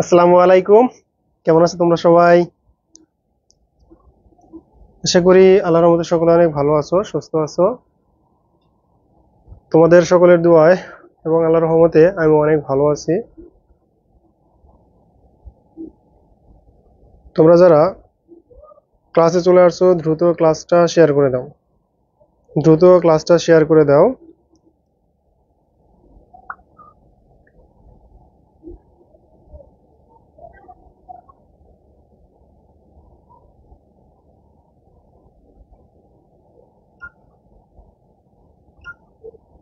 আসসালামু আলাইকুম। কেমন আছো তোমরা সবাই? আশা করি আল্লাহর রহমতে সকলে অনেক ভালো আছো, সুস্থ আছো। তোমাদের সকলের দোয়ায় এবং আল্লাহর রহমতে আমি অনেক ভালো আছি। তোমরা যারা ক্লাসে চলে আসছো দ্রুত ক্লাসটা শেয়ার করে দাও। দ্রুত ক্লাসটা শেয়ার করে দাও।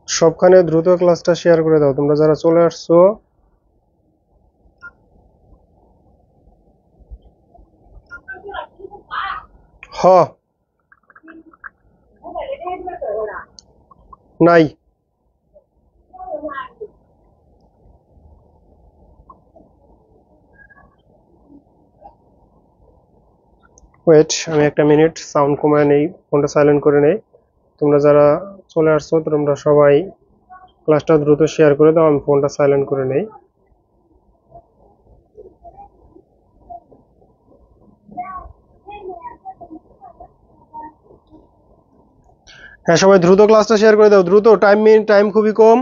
সবখানে দ্রুত ক্লাসটা শেয়ার করে দাও তোমরা যারা চলে আসছো। হ নাই। ওয়েট, আমি একটা মিনিট সাউন্ড কমায় নেই, ফোনটা সাইলেন্ট করে নেই। তোমরা যারা চলে আসছো তোমরা সবাই ক্লাসটা দ্রুত শেয়ার করে দাও, আমি ফোনটা সাইলেন্ট করে নেই। হ্যাঁ, সবাই দ্রুত ক্লাসটা শেয়ার করে দাও, দ্রুত। টাইম খুবই কম,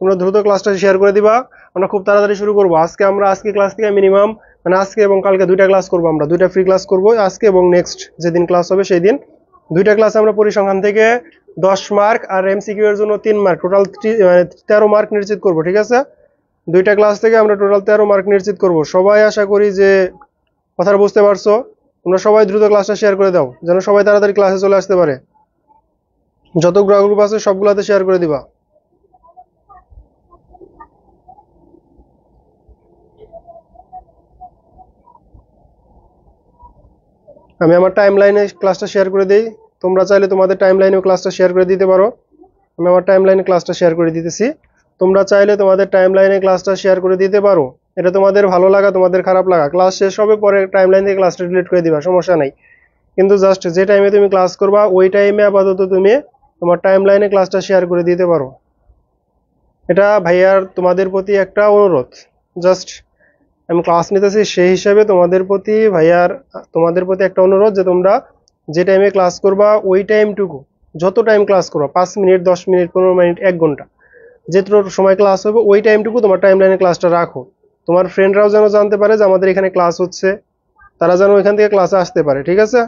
তোমরা দ্রুত ক্লাসটা শেয়ার করে দিবা। আমরা খুব তাড়াতাড়ি শুরু করবো। আজকে ক্লাস থেকে মিনিমাম মানে আজকে এবং কালকে দুইটা ক্লাস করবো, আমরা দুইটা ফ্রি ক্লাস করবো আজকে এবং নেক্সট যেদিন ক্লাস হবে সেই দিন। দুইটা ক্লাস আমরা পরিসংখ্যান থেকে 10 মার্ক আর এমসিকিউ এর জন্য 3 মার্ক, টোটাল 13 মার্ক নিশ্চিত করবো, ঠিক আছে? দুইটা ক্লাস থেকে আমরা টোটাল 13 মার্ক নিশ্চিত করবো। সবাই আশা করি যে কথাটা বুঝতে পারছো। তোমরা সবাই দ্রুত ক্লাসটা শেয়ার করে দাও যেন সবাই তাড়াতাড়ি ক্লাসে চলে আসতে পারে। যত গ্রুপ আছে সবগুলাতে শেয়ার করে দিবা। আমি আমার টাইম লাইনে ক্লাসটা শেয়ার করে দিই, তোমরা চাইলে তোমাদের টাইম লাইনেও ক্লাসটা শেয়ার করে দিতে পারো। আমি আমার টাইম লাইনে ক্লাসটা শেয়ার করে দিতেছি, তোমরা চাইলে তোমাদের টাইম লাইনে ক্লাসটা শেয়ার করে দিতে পারো। এটা তোমাদের ভালো লাগা তোমাদের খারাপ লাগা, ক্লাস শেষ হবে পরে টাইম লাইন থেকে ক্লাসটা ডিলিট করে দিবা, সমস্যা নাই। কিন্তু জাস্ট যে টাইমে তুমি ক্লাস করবা ওই টাইমে আপাতত তুমি তোমার টাইম লাইনে ক্লাসটা শেয়ার করে দিতে পারো। এটা ভাইয়ার তোমাদের প্রতি একটা অনুরোধ। জাস্ট আমি ক্লাস নিতেছি সেই হিসাবে তোমাদের প্রতি একটা অনুরোধ যে তোমরা যে টাইমে ক্লাস করবা ওই টাইমটুকু, যত টাইম ক্লাস করবা 5 মিনিট 10 মিনিট 15 মিনিট 1 ঘন্টা, যেটুকু সময় ক্লাস হবে ওই টাইমটুকু তোমার টাইম লাইনে ক্লাসটা রাখো। তোমার ফ্রেন্ডরাও যেন জানতে পারে যে আমাদের এখানে ক্লাস হচ্ছে, তারা যেন ওইখান থেকে ক্লাসে আসতে পারে, ঠিক আছে?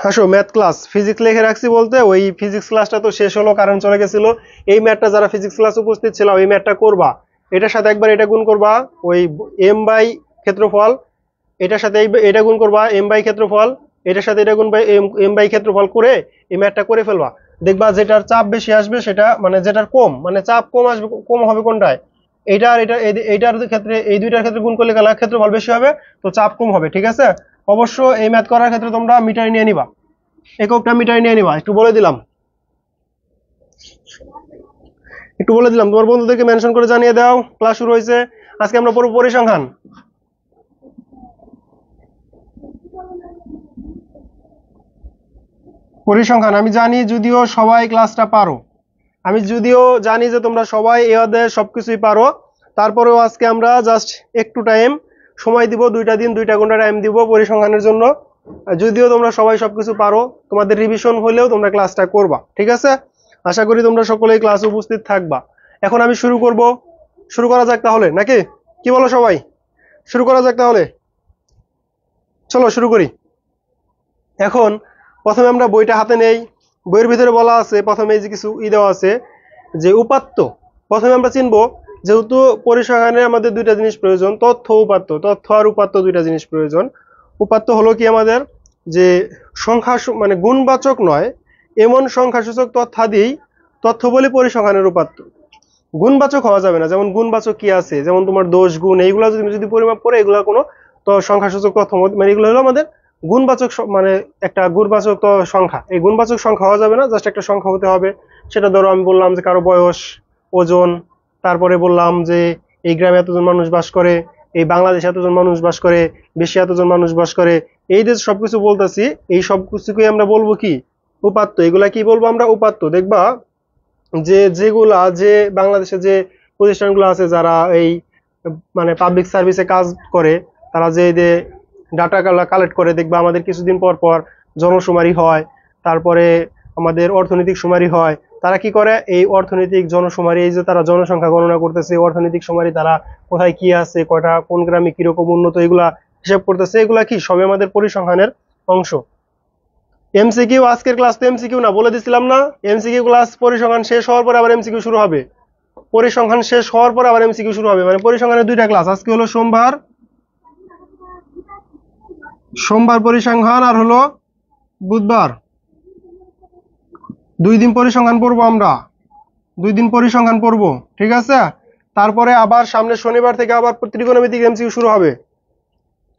আসো, ম্যাথ ক্লাস ফিজিক্স লিখে রাখছি বলতে ওই ফিজিক্স ক্লাসটা তো শেষ হলো, কারণ চলে গেছিল। এই ম্যাথটা যারা ফিজিক্স ক্লাস উপস্থিত ছিল ওই ম্যাথটা করবা, এটার সাথে একবার এটা গুণ করবা, ওই এম বাই ক্ষেত্রফল, এটার সাথে এটা গুণ করবা এম বাই ক্ষেত্রফল, এটার সাথে এটা গুণ বাই এম বাই ক্ষেত্রফল করে এই ম্যাথটা করে ফেলবা। দেখবা যেটার চাপ বেশি আসবে সেটা মানে যেটার কম মানে চাপ কম আসবে, কম হবে কোনটায়? এইটা আর এটা, এইটার ক্ষেত্রে এই দুইটার ক্ষেত্রে গুণ করলে ক্ষেত্রফল বেশি হবে, তো চাপ কম হবে, ঠিক আছে? অবশ্য এই ম্যাথ করার ক্ষেত্রে তোমরা মিটার নিয়ে নিবা, এককটা মিটার নিয়ে নিবা। একটু বলে দিলাম তোমার বন্ধুদেরকে মেনশন করে জানিয়ে দাও ক্লাস শুরু হয়েছে। আজকে আমরা পড়ব পরিসংখ্যান। আমি জানি যদিও সবাই ক্লাসটা পারো, আমি যদিও জানি যে তোমরা সবাই এ অধ্যায়ে সবকিছুই পারো, তারপরেও আজকে আমরা জাস্ট একটু টাইম সময় দিব, 2টা দিন 2টা ঘন্টা টাইম দিব পরিসংখ্যানের জন্য। যদিও তোমরা সবাই সবকিছু পারো, তোমাদের রিভিশন হলেও তোমরা ক্লাসটা করবা, ঠিক আছে? আশা করি তোমরা সকলেই ক্লাসে উপস্থিত থাকবা। এখন আমি শুরু করা যাক তাহলে, নাকি কি বলো সবাই? শুরু করা যাক তাহলে, চলো শুরু করি। এখন প্রথমে আমরা বইটা হাতে নেই। বইয়ের ভিতরে বলা আছে প্রথমে এই যে কিছু দেওয়া আছে যে উপাত্ত। প্রথমে আমরা চিনবো, যেহেতু পরিসংখ্যানে আমাদের দুইটা জিনিস প্রয়োজন, তথ্য উপাত্ত, তথ্য আর উপাত্ত দুইটা জিনিস প্রয়োজন। উপাত্ত হলো কি আমাদের যে সংখ্যা মানে গুণবাচক নয় এমন সংখ্যাসূচক তথ্যাদি তথ্য বলি পরিসংখ্যানের উপাত্ত। গুণবাচক হওয়া যাবে না, যেমন গুণবাচক কি আছে, যেমন তোমার দোষ গুণ, এইগুলো যদি পরিমাপ করে এগুলো কোনো তো সংখ্যাসূচক তথ্য, মানে এগুলো হলো আমাদের গুণবাচক মানে একটা গুণবাচক সংখ্যা। এই গুণবাচক সংখ্যা হওয়া যাবে না, জাস্ট একটা সংখ্যা হতে হবে। সেটা ধরো আমি বললাম যে কারো বয়স, ওজন, তারপরে বললাম যে এই গ্রামে এতজন মানুষ বাস করে, এই বাংলাদেশে এতজন মানুষ বাস করে, বেশি এতজন মানুষ বাস করে, এই যে সবকিছু বলতেছি এই সবকিছুকে আমরা বলবো কি উপাত্ত, এগুলা কি বলবো আমরা? উপাত্ত। দেখবা যেগুলা যে বাংলাদেশে যে প্রতিষ্ঠানগুলো আছে যারা এই মানে পাবলিক সার্ভিসে কাজ করে, তারা যে ডাটা কালেক্ট করে, দেখবা আমাদের কিছুদিন পর পর জনশুমারি হয়, তারপরে আমাদের অর্থনৈতিক শুমারি হয়। তারা কি করে? এই অর্থনৈতিক জনশুমারি, এই যে তারা জনসংখ্যা গণনা করতেছে, অর্থনৈতিক শুমারি, তারা কোথায় কি আছে, কয়টা কোন গ্রামে কিরকম উন্নত, এগুলা হিসাব করতেছে। এগুলা কি সবই আমাদের পরিসংখ্যানের অংশ। এমসিকিউ, আজকের ক্লাস তো এমসিকিউ না, বলে দিছিলাম না? এমসিকিউ ক্লাস পরিসংখ্যান শেষ হওয়ার পরে আবার এমসিকিউ শুরু হবে। পরিসংখ্যান শেষ হওয়ার পর আবার এমসিকিউ শুরু হবে, মানে পরিসংখ্যানের দুইটা ক্লাস। আজকে হলো সোমবার পরিসংখ্যান, আর হলো বুধবার। 2 দিন পরিসংখ্যান পড়বো আমরা, 2 দিন পরিসংখ্যান পড়বো, ঠিক আছে? তারপরে আবার সামনের শনিবার থেকে আবার ত্রিকোণমিতিক এমসিকিউ শুরু হবে।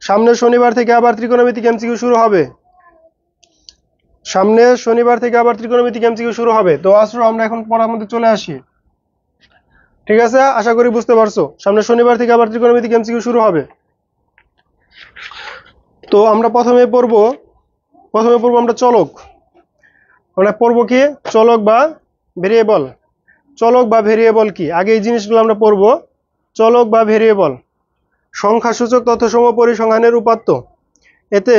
সামনের শনিবার থেকে আবার ত্রিকোণমিতিক এমসিকিউ শুরু হবে। সামনের শনিবার থেকে আবার ত্রিকোণমিতিক এমসিকিউ শুরু হবে। তো আসলে আমরা এখন পড়ার মধ্যে চলে আসি, ঠিক আছে? আশা করি বুঝতে পারছো। সামনের শনিবার থেকে আবার ত্রিকোণমিতিক এমসিকিউ শুরু হবে। তো আমরা প্রথমে পড়বো আমরা চলক। আমরা পড়বো কি? চলক বা ভেরিয়েবল। চলক বা ভেরিয়েবল কি, আগে এই জিনিসগুলো আমরা পড়বো। চলক বা ভেরিয়েবল সংখ্যাসূচক তথ্যসমূহ পরিসংখ্যানের উপাত্ত। এতে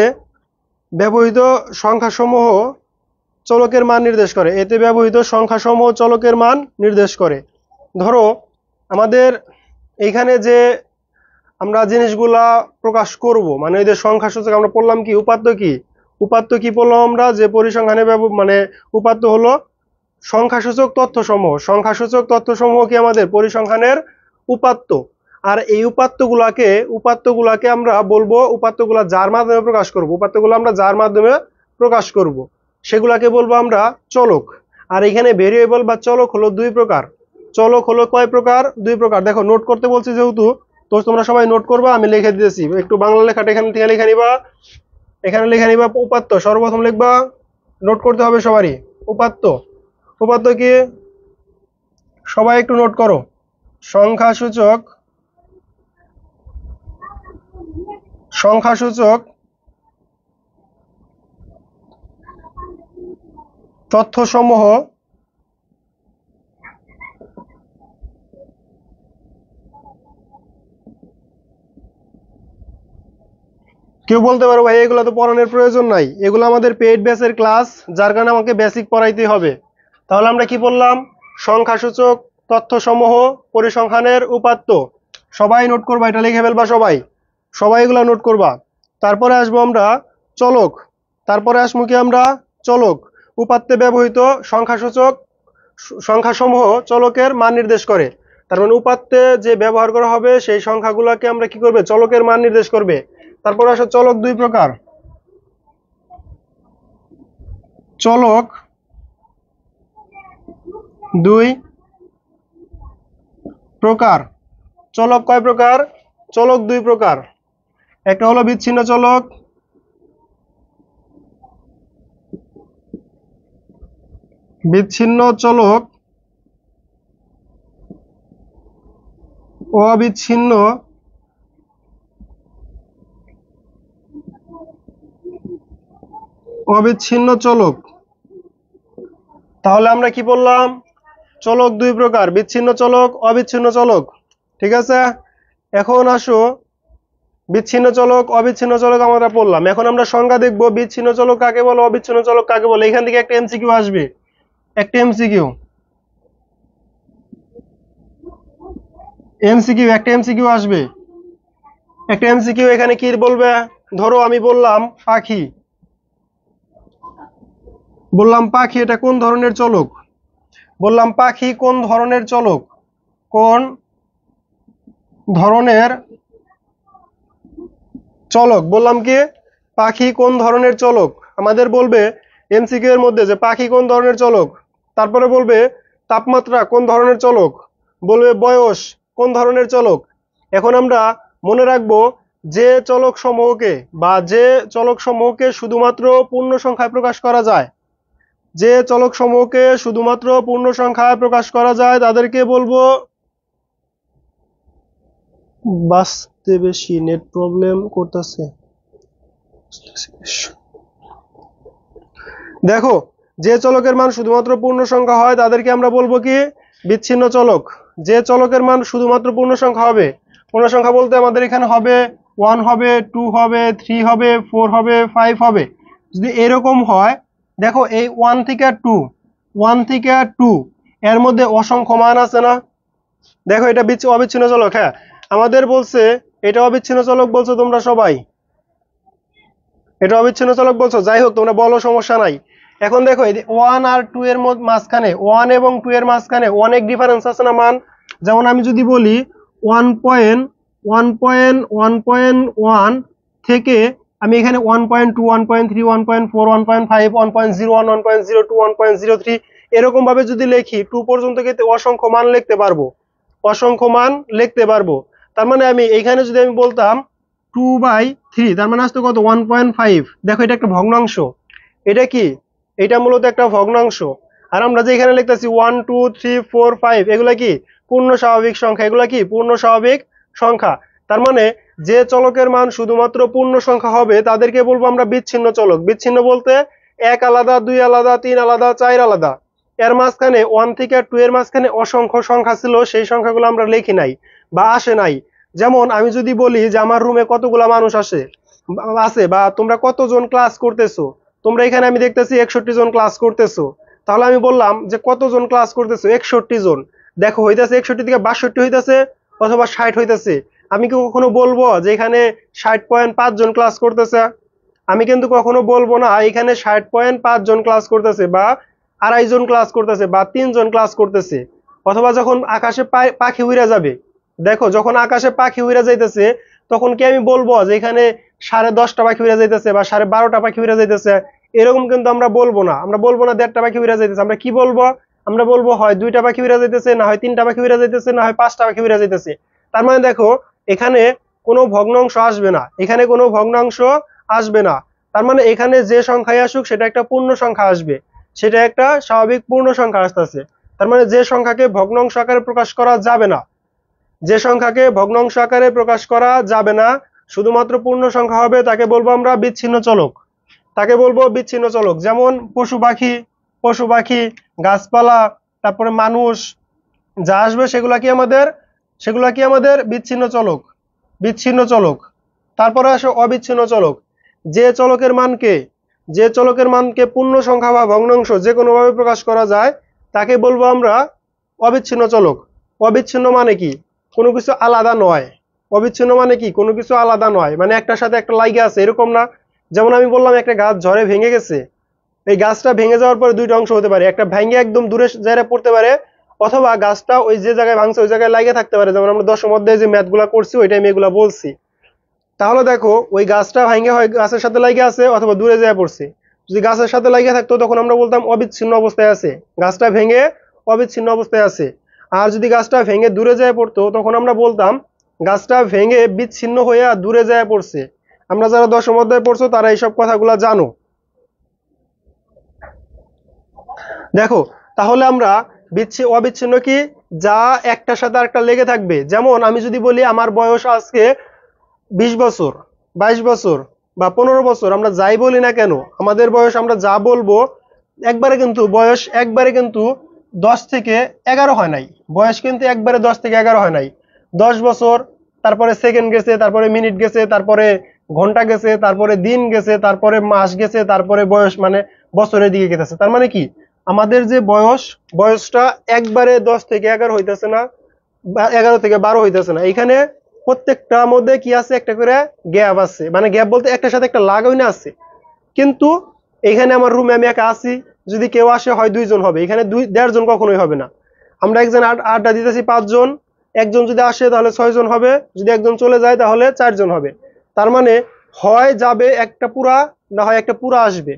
ব্যবহৃত সংখ্যাসমূহ চলকের মান নির্দেশ করে। এতে ব্যবহৃত সংখ্যাসমূহ চলকের মান নির্দেশ করে। ধরো আমাদের এইখানে যে আমরা জিনিসগুলা প্রকাশ করব, মানে এদের সংখ্যাসূচক আমরা পড়লাম কি? উপাত্ত কি? উপাত্ত কি পড়লাম আমরা? যে পরিসংখ্যানে মানে উপাত্ত হলো সংখ্যাসূচক তথ্যসমূহ। সংখ্যাসূচক তথ্যসমূহ কি আমাদের পরিসংখ্যানের উপাত্ত। আর এই উপাত্তগুলাকে আমরা বলবো, উপাত্তগুলা যার মাধ্যমে প্রকাশ করব, উপাত্তগুলো আমরা যার মাধ্যমে প্রকাশ করব সেগুলাকে বলবো আমরা চলক। আর এখানে ভেরিয়েবল বা চলক হলো 2 প্রকার। চলক হলো কয় প্রকার? 2 প্রকার। দেখো নোট করতে বলছি যেহেতু, তো তোমরা সবাই নোট করবা, আমি লিখে দিতেছি। একটু বাংলা লেখাটা এখানে থেকে লিখে নিবা। এখানে লিখে নিবা উপাত্ত, সর্বপ্রথম লিখবা, নোট করতে হবে সবারই। উপাত্ত, উপাত্ত কি? সবাই একটু নোট করো। সংখ্যাসূচক তথ্যসমূহ কেউ বলতে পারো ভাই এগুলো তো পড়ানোর প্রয়োজন নাই, এগুলো আমাদের পেইড ব্যাচের ক্লাস, যার কারণে আমাকে বেসিক পড়াইতে হবে। তাহলে আমরা কি বললাম? সংখ্যাসূচক তথ্যসমূহ পরিসংখ্যানের উপাত্ত। সবাই নোট করবা, এটা লিখে ফেলবা সবাই, সবাই এগুলো নোট করবা। তারপরে আসবো আমরা চলক। তারপরে আসবো কি আমরা? চলক। উপাত্তে ব্যবহৃত সংখ্যাসমূহ চলকের মান নির্দেশ করে। তার মানে উপাত্তে যে ব্যবহার করা হবে সেই সংখ্যাগুলোকে আমরা কি করবে? চলকের মান নির্দেশ করবে। তারপর আসো চলক 2 প্রকার। চলক 2 প্রকার। চলক কয় প্রকার? চলক 2 প্রকার। একটা হলো বিচ্ছিন্ন চলক, বিচ্ছিন্ন চলক, অবিচ্ছিন্ন চলক। তাহলে আমরা কি বললাম? চলক 2 প্রকার, বিচ্ছিন্ন চলক, অবিচ্ছিন্ন চলক, ঠিক আছে? এখন আসো বিচ্ছিন্ন চলক, অবিচ্ছিন্ন চলক আমরা পড়লাম। এখন আমরা সংজ্ঞা দেখব, বিচ্ছিন্ন চলক কাকে বলে, অবিচ্ছিন্ন চলক কাকে বলে। এখান থেকে একটা এমসিকিউ আসবে, একটা এমসিকিউ আসবে, একটা এমসিকিউ। এখানে কি বলবে? ধরো আমি বললাম পাখি, এটা কোন ধরনের চলক? বললাম পাখি কোন ধরনের চলক? কোন ধরনের চলক? বললাম কি পাখি কোন ধরনের চলক। আমাদের বলবে এমসিকিউ এর মধ্যে যে পাখি কোন ধরনের চলক, তারপরে বলবে তাপমাত্রা কোন ধরনের চলক, বলবে বয়স কোন ধরনের চলক। এখন আমরা মনে রাখবো যে চলক সমূহকে শুধুমাত্র পূর্ণ সংখ্যায় প্রকাশ করা যায়, যে চলক সমূহকে শুধুমাত্র পূর্ণ সংখ্যায় প্রকাশ করা যায় তাদেরকে বলবো। বাঁচতে বেশি নেট প্রবলেম করতেছে। দেখো যে চলকের মান শুধুমাত্র পূর্ণ সংখ্যা হয় তাদেরকে আমরা বলবো কি বিচ্ছিন্ন চলক। যে চলকের মান শুধুমাত্র পূর্ণ সংখ্যা হবে, পূর্ণ সংখ্যা বলতে আমাদের এখানে হবে 1 হবে, 2 হবে, 3 হবে, 4 হবে, 5 হবে। যদি এরকম হয়, দেখো এই 1 থেকে 2, 1 থেকে 2 এর মধ্যে অসংখ্য মান আছে না? দেখো এটা অবিচ্ছিন্ন চলক। হ্যাঁ, আমাদের বলছে এটা অবিচ্ছিন্ন চলক বলছো তোমরা সবাই, এটা অবিচ্ছিন্ন চলক বলছো। যাই হোক, তোমরা বলো, সমস্যা নাই। এখন দেখো এই 1 আর 2 এর মাঝখানে, 1 এবং 2 এর মাঝখানে অনেক ডিফারেন্স আছে না মান? যেমন আমি যদি বলি 1.1 থেকে আমি এখানে 1.2, 1.3, 1.4, 1.5, 1.01, 1.02, 1.03 এরকম ভাবে যদি লিখি 2 পর্যন্ত কিন্তু অসংখ্য মান লিখতে পারবো, অসংখ্য মান লিখতে পারবো। তার মানে আমি এইখানে যদি আমি বলতাম 2/3, তার মানে আসতো কত? 1.5। দেখো এটা একটা ভগ্নাংশ। এটা কি? এটা মূলত একটা ভগ্নাংশ। আর আমরা যে এখানে লিখতেছি 1, 2, 3, 4, 5 এগুলা কি পূর্ণ স্বাভাবিক সংখ্যা, এগুলা কি পূর্ণ স্বাভাবিক সংখ্যা। তার মানে যে চলকের মান শুধুমাত্র পূর্ণ সংখ্যা হবে তাদেরকে বলবো আমরা বিচ্ছিন্ন চলক। বিচ্ছিন্ন বলতে 1 আলাদা, 2 আলাদা, 3 আলাদা, 4 আলাদা। এর মাঝখানে 1 থেকে 2 এর মাঝখানে অসংখ্য সংখ্যা ছিল, সেই সংখ্যাগুলো আমরা লিখি নাই বা আসে নাই। যেমন আমি যদি বলি যে আমার রুমে কতগুলা মানুষ আছে বা তোমরা কতজন ক্লাস করতেছো, তোমরা এখানে আমি দেখতেছি 61 জন ক্লাস করতেছো। তাহলে আমি বললাম যে কতজন ক্লাস করতেছো? 61 জন। দেখো হইতাছে 61 থেকে 62 হইতাছে অথবা 60 হইতাছে। আমি কি কখনো বলবো যে এখানে 60.5 জন ক্লাস করতেছে? আমি কিন্তু কখনো বলবো না এখানে 60.5 জন ক্লাস করতেছে বা 2.5 জন ক্লাস করতেছে বা 3 জন ক্লাস করতেছে। অথবা যখন আকাশে পাখি উড়ে যাবে, দেখো যখন আকাশে পাখি উড়ে যাইতেছে তখন কি আমি বলবো যে এখানে 10:30টা পাখি উড়ে যাইতেছে বা 12:30টা পাখি উড়ে যাইতেছে? এরকম কিন্তু আমরা বলবো না। আমরা বলবো না 1:30টা পাখি উড়ে যাইতেছে। আমরা কি বলবো? আমরা বলবো হয় 2টা পাখি উড়ে যাইতেছে, না হয় 3টা পাখি উড়ে যাইতেছে, না হয় 5টা পাখি উড়ে যাইতেছে। তার মানে দেখো এখানে কোনো ভগ্নাংশ আসবে না, এখানে কোনো ভগ্নাংশ আসবে না। তার মানে এখানে যে সংখ্যাই আসুক সেটা একটা পূর্ণ সংখ্যা আসবে, সেটা একটা স্বাভাবিক পূর্ণ সংখ্যা আসতেছে। তার মানে যে সংখ্যাকে ভগ্নাংশ আকারে প্রকাশ করা যাবে না, যে সংখ্যাকে ভগ্নাংশ আকারে প্রকাশ করা যাবে না, শুধুমাত্র পূর্ণ সংখ্যা হবে, তাকে বলবো আমরা বিচ্ছিন্ন চলক। তাকে বলবো বিচ্ছিন্ন চলক। যেমন পশু পাখি, গাছপালা, তারপরে মানুষ যা আসবে সেগুলা কি আমাদের বিচ্ছিন্ন চলক, বিচ্ছিন্ন চলক। তারপরে আসো অবিচ্ছিন্ন চলক। যে চলকের মানকে যে চলকের মানকে পূর্ণ সংখ্যা বা ভগ্নাংশ যে কোনো ভাবে প্রকাশ করা যায় তাকে বলবো আমরা অবিচ্ছিন্ন চলক। অবিচ্ছিন্ন মানে কি? কোনো কিছু আলাদা নয়। অবিচ্ছিন্ন মানে কি? কোনো কিছু আলাদা নয়, মানে একটার সাথে একটা লাইগা আছে এরকম না। যেমন আমি বললাম একটা গাছ ঝড়ে ভেঙে গেছে, এই গাছটা ভেঙে যাওয়ার পরে দুইটা অংশ হতে পারে, একটা ভেঙে একদম দূরে জায়গায় পড়তে পারে, অথবা গাছটা ওই যে জায়গায় ভাঙছে ওই জায়গায় লাগিয়ে থাকতে পারে। যেমন আমরা দশম অধ্যায়ে যে ম্যাথ গুলা করছি ওই টাইমে এগুলা বলছি। তাহলে দেখো ওই গাছটা ভাঙে হয় গাছের সাথে লাগিয়ে আছে অথবা দূরে যায় পড়ছে। যদি গাছের সাথে লাগিয়ে থাকতো তখন আমরা বলতাম অবিচ্ছিন্ন অবস্থায় আছে, গাছটা ভেঙে অবিচ্ছিন্ন অবস্থায় আছে। আর যদি গাছটা ভেঙে দূরে যায় পড়তো তখন আমরা বলতাম গাছটা ভেঙে বিচ্ছিন্ন হয়ে দূরে যায় পড়ছে। আমরা যারা দশম অধ্যায়ে পড়ছো তারা এইসব কথাগুলা জানো। দেখো তাহলে আমরা অবিচ্ছিন্ন কি? যা একটার সাথে আরেকটা লেগে থাকবে। যেমন আমি যদি বলি আমার বয়স আজকে 20 বছর, 22 বছর বা 15 বছর, আমরা যাই বলি না কেন আমাদের বয়স আমরা যা বলবো বয়স একবারে কিন্তু 10 থেকে 11 হয় নাই। বয়স কিন্তু একবারে 10 থেকে 11 হয় নাই। 10 বছর, তারপরে সেকেন্ড গেছে, তারপরে মিনিট গেছে, তারপরে ঘন্টা গেছে, তারপরে দিন গেছে, তারপরে মাস গেছে, তারপরে বয়স মানে বছরের দিকে গেছে। তার মানে কি আমাদের যে বয়সটা একবারে 10 থেকে 11 হইতেছে না বা 11 থেকে 12 হইতেছে না। এখানে প্রত্যেকটার মধ্যে কি আছে? একটা করে গ্যাপ আছে, মানে গ্যাপ বলতে একটার সাথে একটা লাগাই না আছে। কিন্তু এখানে আমার রুমে আমি একা আছি, যদি কেউ আসে হয় 2 জন হবে, এখানে 1.5 জন কখনোই হবে না। আমরা একজন আড্ডা দিতেছি 5 জন, একজন যদি আসে তাহলে 6 জন হবে, যদি একজন চলে যায় তাহলে 4 জন হবে। তার মানে হয় যাবে একটা পুরা, না হয় একটা পুরা আসবে।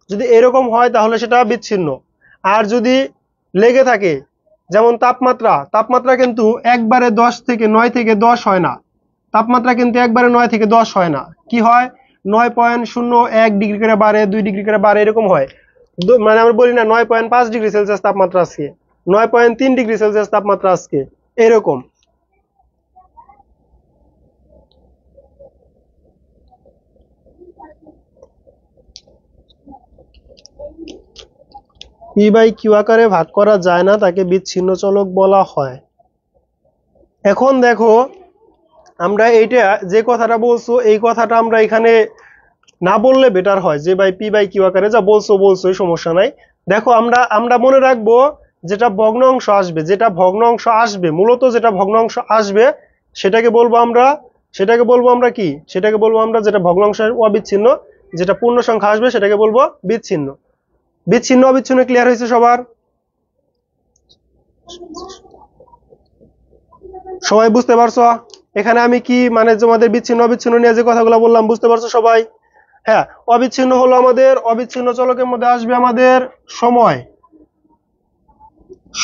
যদি এরকম হয় তাহলে সেটা বিচ্ছিন্ন। আর যদি লেগে থাকে, যেমন তাপমাত্রা কিন্তু একবারে 9 থেকে 10 হয় না। তাপমাত্রা কিন্তু একবারে 9 থেকে 10 হয় না। কি হয়? 9.01 ডিগ্রি করে বাড়ে, 2 ডিগ্রি করে বাড়ে, এরকম হয়। মানে আমরা বলি না 9.5 ডিগ্রি সেলসিয়াস তাপমাত্রা আজকে, 9.3 ডিগ্রি সেলসিয়াস তাপমাত্রা আজকে, এরকম। পি বাই কিউ আকারে ভাগ করা যায় না তাকে বিচ্ছিন্ন চলক বলা হয়। এখন দেখো আমরা এইটা যে কথাটা বলছো এই কথাটা আমরা এখানে না বললে বেটার হয়, যে ভাই পি বাই কিউ আকারে যা বলছো সমস্যা নাই। দেখো আমরা আমরা মনে রাখবো যেটা ভগ্ন অংশ আসবে, মূলত যেটা ভগ্ন অংশ আসবে সেটাকে বলবো আমরা কি, সেটাকে বলবো আমরা যেটা ভগ্নাংশের অবিচ্ছিন্ন, যেটা পূর্ণ সংখ্যা আসবে সেটাকে বলবো বিচ্ছিন্ন। বিচ্ছিন্ন অবিচ্ছিন্ন ক্লিয়ার হয়েছে সবার? সবাই বুঝতে পারছো? এখানে আমি কি মানে তোমাদের বিচ্ছিন্ন অবিচ্ছিন্ন নিয়ে যে কথাগুলো বললাম বুঝতে পারছো সবাই? হ্যাঁ, অবিচ্ছিন্ন হলো আমাদের, অবিচ্ছিন্ন চলকের মধ্যে আসবে আমাদের সময়,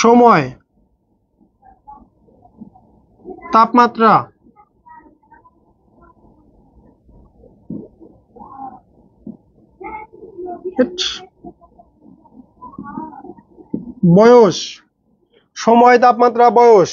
সময়, তাপমাত্রা, বয়স, সময়, তাপমাত্রা, বয়স।